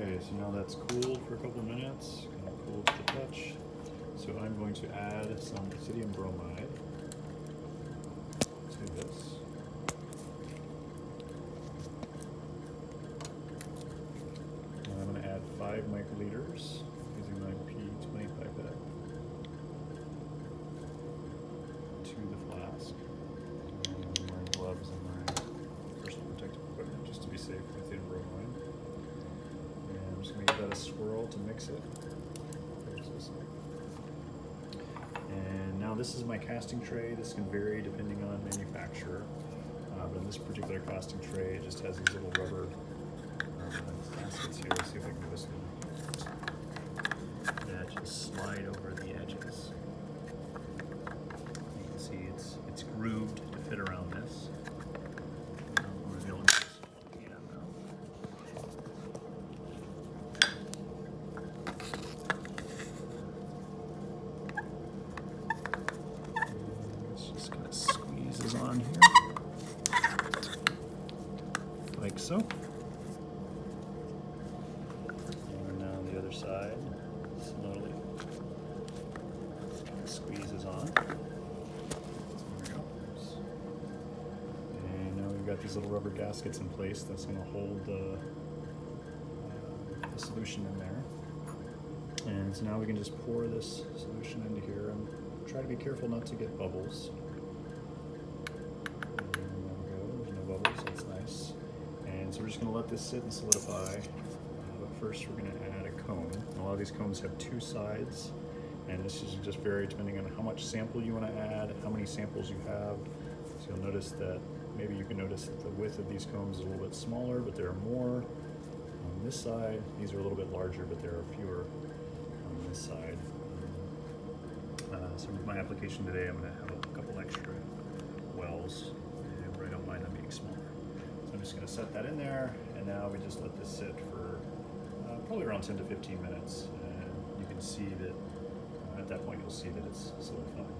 Okay, so now that's cooled for a couple of minutes, kind of cooled to the touch. So I'm going to add some lithium bromide to this. And I'm going to add 5 microliters using my P20 pipette to the flask. And I'm wearing gloves and my personal protective equipment just to be safe with lithium bromide. And I'm just going to give that a swirl to mix it. And now this is my casting tray. This can vary depending on manufacturer, but in this particular casting tray it just has these little rubber gaskets here. Let's see if I can do this one. That just slide over the edges. You can see it's grooved to fit around this. I'll reveal this again now. Just kind of squeezes on here, like so. And now the other side, slowly squeezes on. There we go. And now we've got these little rubber gaskets in place that's going to hold the solution in there. And so now we can just pour this solution into here and try to be careful not to get bubbles. And there we go, there's no bubbles, that's nice. And so we're just going to let this sit and solidify. But first we're going to add a cone. A lot of these cones have 2 sides, and this is just vary depending on how much sample you want to add, how many samples you have. So you'll notice that maybe you can notice that the width of these cones is a little bit smaller, but there are more on this side. These are a little bit larger, but there are fewer on this side. So with my application today, I'm going to have a couple extra wells, where I don't mind them being smaller. So I'm just going to set that in there, and now we just let this sit for probably around 10 to 15 minutes, and you can see that at that point you'll see that it's solidified.